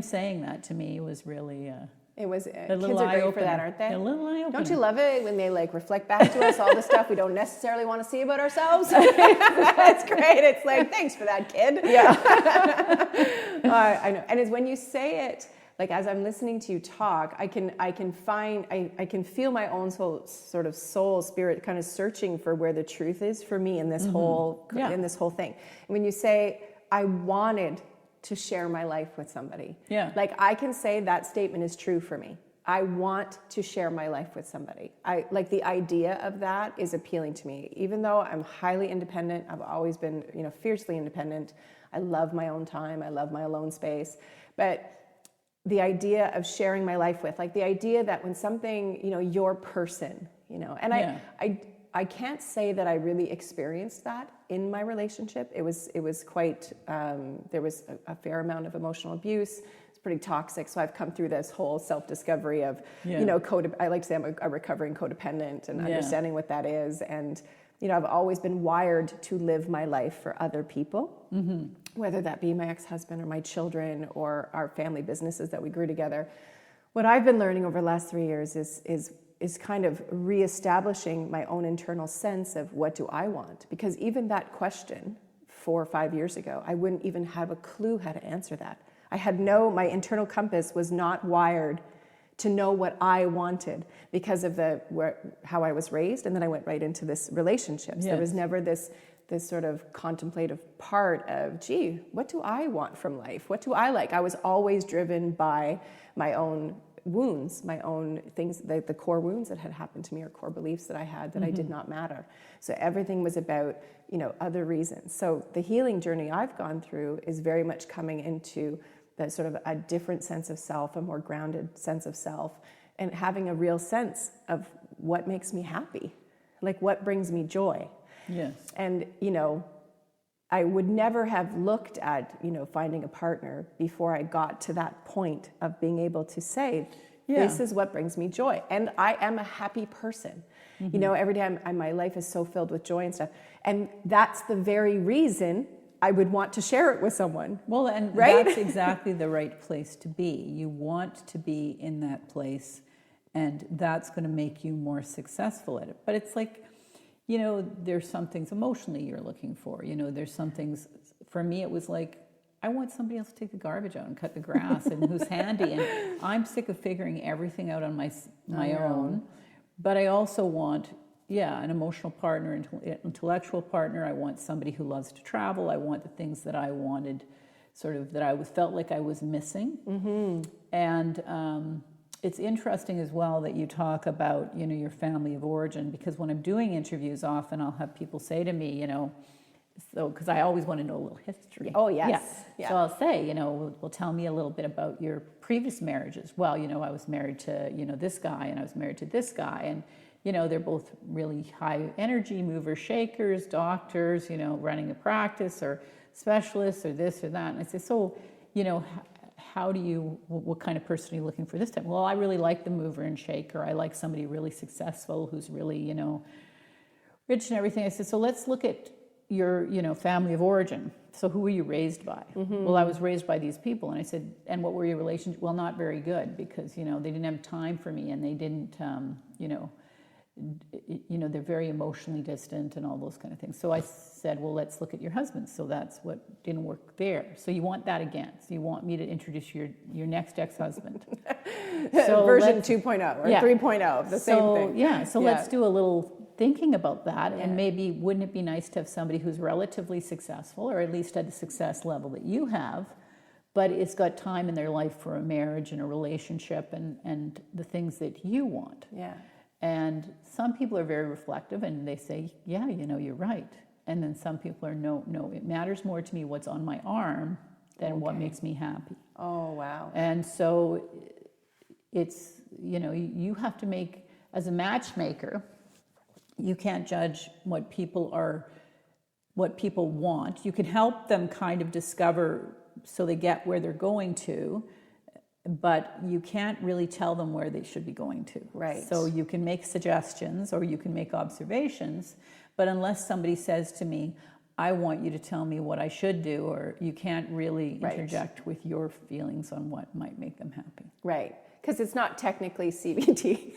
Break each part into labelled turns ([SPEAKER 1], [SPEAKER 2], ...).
[SPEAKER 1] him saying that to me was really
[SPEAKER 2] It was,
[SPEAKER 1] a
[SPEAKER 2] kids
[SPEAKER 1] little
[SPEAKER 2] are great for
[SPEAKER 1] eye-opener.
[SPEAKER 2] that, aren't they?
[SPEAKER 1] A little eye-opener.
[SPEAKER 2] Don't you love it when they like reflect back to us all the stuff we don't necessarily want to see about ourselves? That's great. It's like, thanks for that, kid.
[SPEAKER 1] Yeah.
[SPEAKER 2] I know. And it's when you say it, like as I'm listening to you talk, I can feel my own sort of soul spirit kind of searching for where the truth is for me in this whole thing. And when you say, I wanted to share my life with somebody.
[SPEAKER 1] Yeah.
[SPEAKER 2] Like I can say that statement is true for me. I want to share my life with somebody. I like the idea of that is appealing to me. Even though I'm highly independent, I've always been, fiercely independent. I love my own time. I love my alone space. But the idea of sharing my life with, like the idea that when something, your person, and I can't say that I really experienced that in my relationship. It was quite, there was a fair amount of emotional abuse. It's pretty toxic. So I've come through this whole self-discovery of, I like to say I'm a recovering codependent and understanding what that is. And, I've always been wired to live my life for other people, whether that be my ex-husband or my children or our family businesses that we grew together. What I've been learning over the last 3 years is kind of reestablishing my own internal sense of what do I want? Because even that question 4 or 5 years ago, I wouldn't even have a clue how to answer that. My internal compass was not wired to know what I wanted because of how I was raised, and then I went right into this relationship. So there was never this sort of contemplative part of, gee, what do I want from life? What do I like? I was always driven by my own wounds, my own things, the core wounds that had happened to me or core beliefs that I had that I did not matter. So everything was about, other reasons. So the healing journey I've gone through is very much coming into that sort of a different sense of self, a more grounded sense of self, and having a real sense of what makes me happy, like what brings me joy.
[SPEAKER 1] Yes.
[SPEAKER 2] And, I would never have looked at, finding a partner before I got to that point of being able to say, this is what brings me joy. And I am a happy person. Every day my life is so filled with joy and stuff. And that's the very reason I would want to share it with someone.
[SPEAKER 1] Well, and
[SPEAKER 2] right?
[SPEAKER 1] That's exactly the right place to be. You want to be in that place, and that's going to make you more successful at it. But it's like, there's some things emotionally you're looking for. There's some things, for me, it was like, I want somebody else to take the garbage out and cut the grass and who's handy. And I'm sick of figuring everything out on my own. But I also want, an emotional partner, intellectual partner. I want somebody who loves to travel. I want the things that I wanted, sort of, that I felt like I was missing. And it's interesting as well that you talk about, your family of origin, because when I'm doing interviews, often I'll have people say to me, because I always want to know a little history.
[SPEAKER 2] Oh, yes.
[SPEAKER 1] Yeah. So I'll say, well, tell me a little bit about your previous marriages. Well, I was married to, this guy, and I was married to this guy, and, they're both really high energy, movers, shakers, doctors, running a practice or specialists or this or that. And I say, so, what kind of person are you looking for this time? Well, I really like the mover and shaker. I like somebody really successful who's really, rich and everything. I said, so let's look at your, family of origin. So who were you raised by? Well, I was raised by these people. And I said, and what were your relationships? Well, not very good, because, they didn't have time for me, and they didn't, they're very emotionally distant and all those kind of things. So I said, well, let's look at your husband. So that's what didn't work there. So you want that again. So you want me to introduce your next ex-husband.
[SPEAKER 2] So version 2.0 or 3.0 of the same thing.
[SPEAKER 1] Yeah. So let's do a little thinking about that. And maybe wouldn't it be nice to have somebody who's relatively successful, or at least at the success level that you have, but it's got time in their life for a marriage and a relationship and the things that you want.
[SPEAKER 2] Yeah.
[SPEAKER 1] And some people are very reflective and they say, yeah, you're right. And then some people are, no, it matters more to me what's on my arm than what makes me happy.
[SPEAKER 2] Oh, wow.
[SPEAKER 1] And so it's, you have to make, as a matchmaker, you can't judge what people want. You can help them kind of discover so they get where they're going to, but you can't really tell them where they should be going to.
[SPEAKER 2] Right.
[SPEAKER 1] So you can make suggestions or you can make observations, but unless somebody says to me, I want you to tell me what I should do, or you can't really
[SPEAKER 2] Right.
[SPEAKER 1] interject with your feelings on what might make them happy.
[SPEAKER 2] Right. Because it's not technically CBT.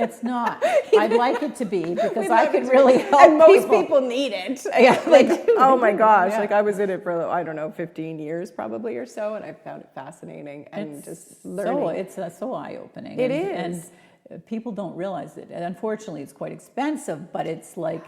[SPEAKER 1] It's not. I'd like it to be, because
[SPEAKER 2] We'd
[SPEAKER 1] I
[SPEAKER 2] love
[SPEAKER 1] could
[SPEAKER 2] it to
[SPEAKER 1] really
[SPEAKER 2] be.
[SPEAKER 1] help
[SPEAKER 2] And most
[SPEAKER 1] people.
[SPEAKER 2] people need it.
[SPEAKER 1] Yeah,
[SPEAKER 2] Like,
[SPEAKER 1] they do,
[SPEAKER 2] oh
[SPEAKER 1] they
[SPEAKER 2] my
[SPEAKER 1] do,
[SPEAKER 2] gosh.
[SPEAKER 1] yeah.
[SPEAKER 2] Like I was in it for, I don't know, 15 years probably or so. And I found it fascinating and
[SPEAKER 1] It's
[SPEAKER 2] just learning.
[SPEAKER 1] it's so eye-opening.
[SPEAKER 2] It
[SPEAKER 1] and,
[SPEAKER 2] is.
[SPEAKER 1] And people don't realize it. And unfortunately, it's quite expensive, but it's like,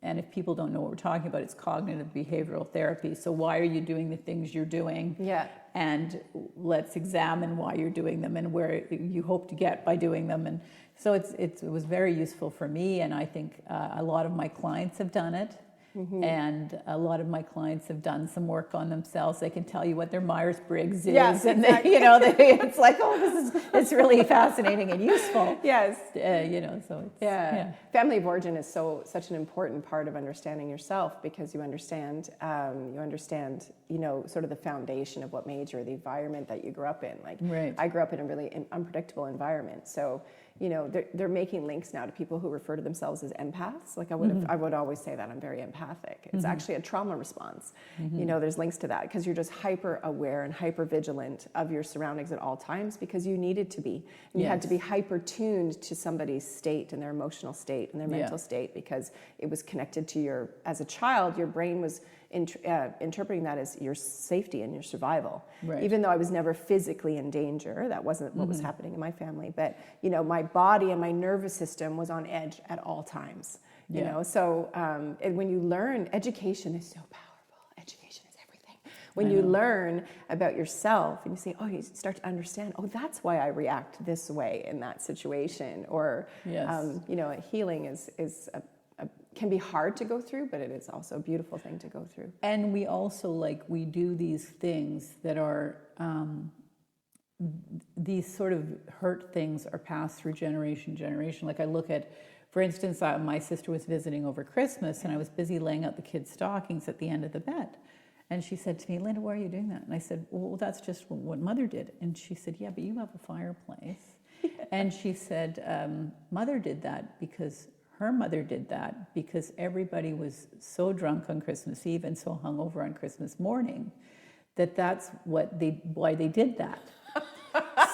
[SPEAKER 1] and if people don't know what we're talking about, it's cognitive behavioral therapy. So why are you doing the things you're doing?
[SPEAKER 2] Yeah.
[SPEAKER 1] And let's examine why you're doing them and where you hope to get by doing them. And so it was very useful for me, and I think a lot of my clients have done it. And a lot of my clients have done some work on themselves. They can tell you what their Myers-Briggs is,
[SPEAKER 2] Yes,
[SPEAKER 1] and
[SPEAKER 2] exactly.
[SPEAKER 1] it's like, oh, it's really fascinating and useful.
[SPEAKER 2] Yes.
[SPEAKER 1] So it's,
[SPEAKER 2] Yeah. Family of origin is such an important part of understanding yourself, because you understand, sort of the foundation of what made you, or the environment that you grew up in. Like,
[SPEAKER 1] Right.
[SPEAKER 2] I grew up in a really unpredictable environment. So, they're making links now to people who refer to themselves as empaths. Like I would always say that I'm very empathic. It's actually a trauma response. There's links to that, because you're just hyper aware and hyper vigilant of your surroundings at all times, because you needed to be. And you had to be hyper tuned to somebody's state and their emotional state and their mental state, because it was connected to as a child, your brain was interpreting that as your safety and your survival.
[SPEAKER 1] Right.
[SPEAKER 2] Even though I was never physically in danger, that wasn't what was happening in my family. But, my body and my nervous system was on edge at all times. So and when you learn, education is so powerful. Education is everything. When you learn about yourself and you say, you start to understand, that's why I react this way in that situation. Or, healing can be hard to go through, but it is also a beautiful thing to go through.
[SPEAKER 1] And we also, we do these things that are, these sort of hurt things are passed through generation. Like I look at, for instance, my sister was visiting over Christmas, and I was busy laying out the kids' stockings at the end of the bed. And she said to me, Linda, why are you doing that? And I said, well, that's just what Mother did. And she said, yeah, but you have a fireplace. And she said, Mother did that because her mother did that because everybody was so drunk on Christmas Eve and so hungover on Christmas morning that's why they did that.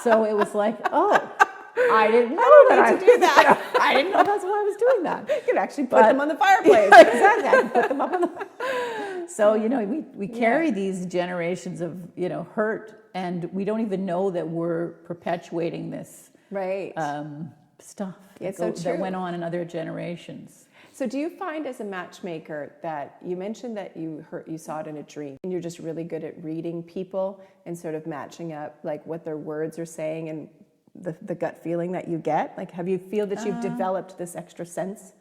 [SPEAKER 1] So it was like, I didn't know that
[SPEAKER 2] to do that.
[SPEAKER 1] I didn't know that's why I was doing that.
[SPEAKER 2] You could actually put them on the fireplace.
[SPEAKER 1] Exactly, I could put them up on the. So we carry these generations of hurt, and we don't even know that we're perpetuating this
[SPEAKER 2] Right.
[SPEAKER 1] Stuff
[SPEAKER 2] that
[SPEAKER 1] went on in other generations.
[SPEAKER 2] So do you find as a matchmaker that you mentioned that you saw it in a dream, and you're just really good at reading people and sort of matching up like what their words are saying and the gut feeling that you get? Like, have you feel that you've developed this extra sense?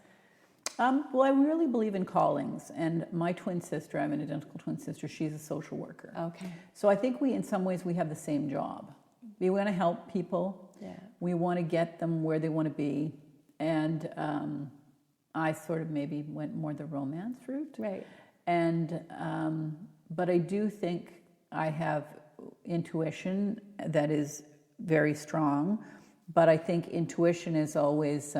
[SPEAKER 1] Well, I really believe in callings, and my twin sister, I have an identical twin sister, she's a social worker.
[SPEAKER 2] Okay.
[SPEAKER 1] So I think in some ways we have the same job. We want to help people.
[SPEAKER 2] Yeah.
[SPEAKER 1] We want to get them where they want to be. And I sort of maybe went more the romance route.
[SPEAKER 2] Right.
[SPEAKER 1] And, but I do think I have intuition that is very strong. But I think intuition is always,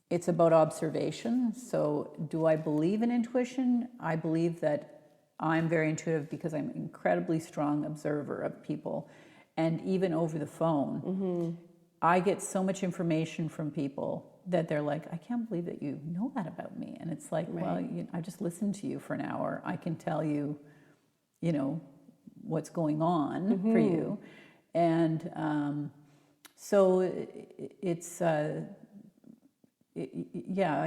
[SPEAKER 1] it's about observation. So do I believe in intuition? I believe that I'm very intuitive because I'm an incredibly strong observer of people. And even over the phone, I get so much information from people that they're like, I can't believe that you know that about me. And it's like, well, I just listened to you for an hour. I can tell you, what's going on for you. And so it's, I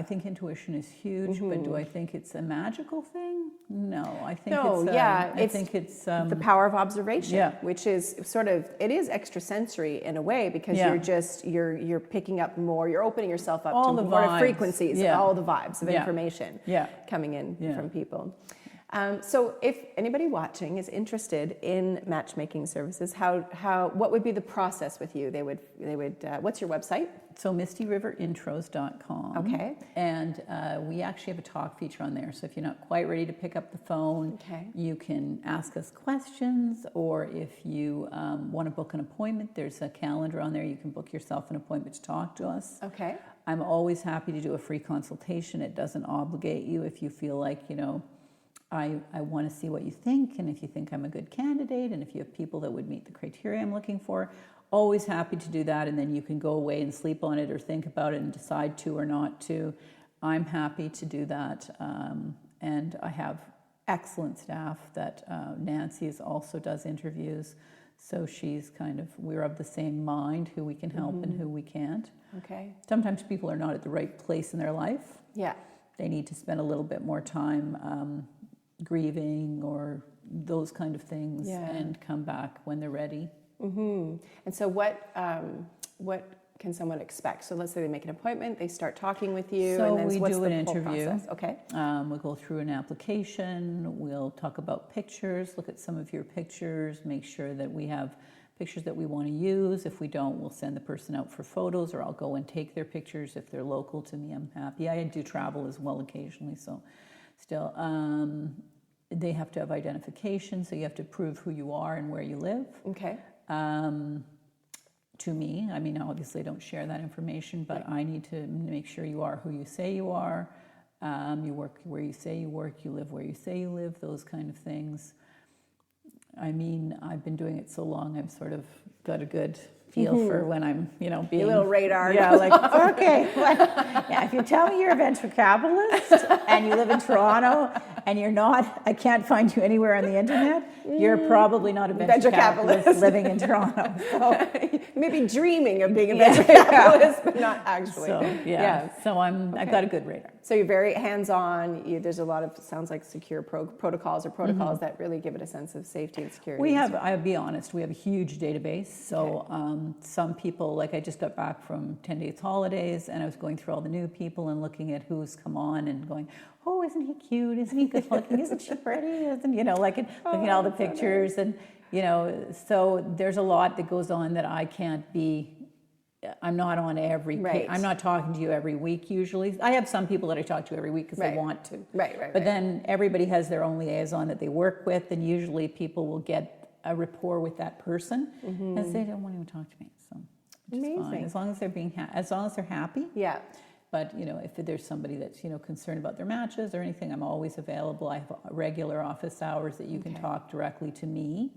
[SPEAKER 1] think intuition is huge, but do I think it's a magical thing? No, I think it's
[SPEAKER 2] the power of observation,
[SPEAKER 1] Yeah.
[SPEAKER 2] which is sort of, it is extrasensory in a way, because you're picking up more, you're opening yourself up
[SPEAKER 1] All
[SPEAKER 2] to
[SPEAKER 1] the
[SPEAKER 2] more
[SPEAKER 1] vibes.
[SPEAKER 2] frequencies,
[SPEAKER 1] Yeah.
[SPEAKER 2] all the vibes of
[SPEAKER 1] Yeah.
[SPEAKER 2] information
[SPEAKER 1] Yeah.
[SPEAKER 2] coming in
[SPEAKER 1] Yeah.
[SPEAKER 2] from people. So if anybody watching is interested in matchmaking services, what would be the process with you? They would what's your website?
[SPEAKER 1] So MistyRiverIntros.com.
[SPEAKER 2] Okay.
[SPEAKER 1] And we actually have a talk feature on there. So if you're not quite ready to pick up the phone,
[SPEAKER 2] Okay.
[SPEAKER 1] you can ask us questions, or if you want to book an appointment, there's a calendar on there. You can book yourself an appointment to talk to us.
[SPEAKER 2] Okay.
[SPEAKER 1] I'm always happy to do a free consultation. It doesn't obligate you if you feel like, I want to see what you think, and if you think I'm a good candidate, and if you have people that would meet the criteria I'm looking for. Always happy to do that, and then you can go away and sleep on it or think about it and decide to or not to. I'm happy to do that, and I have excellent staff that Nancy also does interviews, so we're of the same mind, who we can help and who we can't.
[SPEAKER 2] Okay.
[SPEAKER 1] Sometimes people are not at the right place in their life.
[SPEAKER 2] Yeah.
[SPEAKER 1] They need to spend a little bit more time grieving or those kind of things, and come back when they're ready.
[SPEAKER 2] Mm-hmm. And so what can someone expect? So let's say they make an appointment, they start talking with you,
[SPEAKER 1] So
[SPEAKER 2] and then
[SPEAKER 1] we
[SPEAKER 2] what's
[SPEAKER 1] do
[SPEAKER 2] the
[SPEAKER 1] an
[SPEAKER 2] whole
[SPEAKER 1] interview.
[SPEAKER 2] process? Okay.
[SPEAKER 1] We'll go through an application. We'll talk about pictures, look at some of your pictures, make sure that we have pictures that we want to use. If we don't, we'll send the person out for photos, or I'll go and take their pictures. If they're local to me, I'm happy. I do travel as well occasionally, so still. They have to have identification, so you have to prove who you are and where you live.
[SPEAKER 2] Okay.
[SPEAKER 1] To me, obviously I don't share that information, but I need to make sure you are who you say you are. You work where you say you work, you live where you say you live, those kind of things. I've been doing it so long, I've sort of got a good feel for when I'm, being...
[SPEAKER 2] Your little radar.
[SPEAKER 1] Yeah, like, okay. If you tell me you're a venture capitalist and you live in Toronto and you're not, I can't find you anywhere on the internet, you're probably not a venture capitalist living in Toronto. So.
[SPEAKER 2] Maybe dreaming of being a venture capitalist, but not actually.
[SPEAKER 1] So, so I've got a good radar.
[SPEAKER 2] So you're very hands-on. There's a lot of, sounds like secure protocols that really give it a sense of safety and security.
[SPEAKER 1] I'll be honest, we have a huge database. So some people, like I just got back from 10 days holidays, and I was going through all the new people and looking at who's come on and going, oh, isn't he cute? Isn't he good looking? Isn't she pretty? Looking at all the pictures. And, so there's a lot that goes on that I can't be. I'm not on every page. I'm not talking to you every week usually. I have some people that I talk to every week because they want to. But then everybody has their own liaison that they work with, and usually people will get a rapport with that person and say, they don't want to even talk to me. So which is fine. As long as they're as long as they're happy.
[SPEAKER 2] Yeah.
[SPEAKER 1] But if there's somebody that's concerned about their matches or anything, I'm always available. I have regular office hours that you can talk directly to me.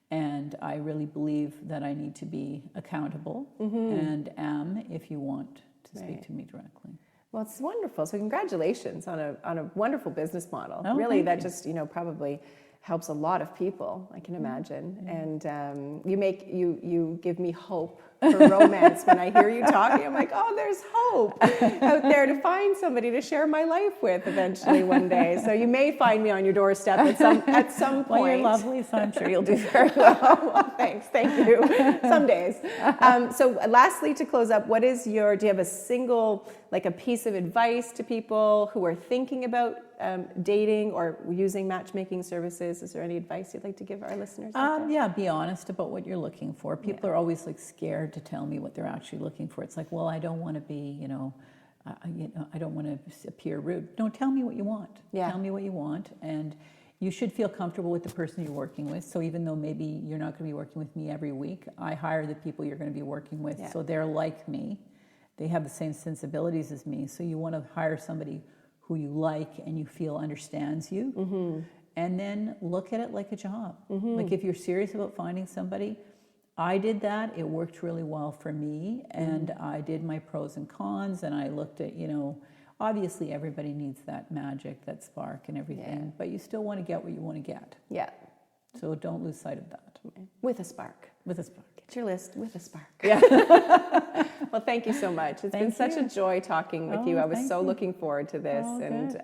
[SPEAKER 1] And I really believe that I need to be accountable and am if you want to speak to me directly.
[SPEAKER 2] Well, it's wonderful. So congratulations on a wonderful business model.
[SPEAKER 1] Oh,
[SPEAKER 2] really, that just probably helps a lot of people, I can imagine. And you give me hope for romance when I hear you talking. I'm like, oh, there's hope out there to find somebody to share my life with eventually one day. So you may find me on your doorstep at some point.
[SPEAKER 1] Well, you're lovely, so I'm sure you'll do very well.
[SPEAKER 2] Well, thanks. Thank you. Some days. So lastly, to close up, do you have a single, a piece of advice to people who are thinking about dating or using matchmaking services? Is there any advice you'd like to give our listeners?
[SPEAKER 1] Be honest about what you're looking for. People are always scared to tell me what they're actually looking for. It's well, I don't want to be, I don't want to appear rude. No, tell me what you want. Tell me what you want, and you should feel comfortable with the person you're working with. So even though maybe you're not going to be working with me every week, I hire the people you're going to be working with, so they're like me. They have the same sensibilities as me. So you want to hire somebody who you like and you feel understands you. And then look at it like a job. If you're serious about finding somebody, I did that. It worked really well for me. And I did my pros and cons, and I looked at, obviously everybody needs that magic, that spark and everything, but you still want to get what you want to get.
[SPEAKER 2] Yeah.
[SPEAKER 1] So don't lose sight of that.
[SPEAKER 2] With a spark.
[SPEAKER 1] With a spark.
[SPEAKER 2] Get your list with a spark.
[SPEAKER 1] Yeah.
[SPEAKER 2] Well, thank you so much. It's been such a joy talking with you. I was so looking forward to this, and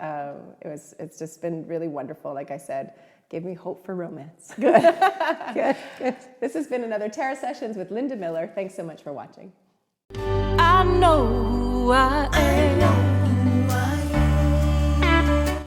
[SPEAKER 2] it's just been really wonderful. Like I said, gave me hope for romance.
[SPEAKER 1] Good. Good.
[SPEAKER 2] This has been another T.A.R.A. Sessions with Linda Miller. Thanks so much for watching.
[SPEAKER 3] I know who I am.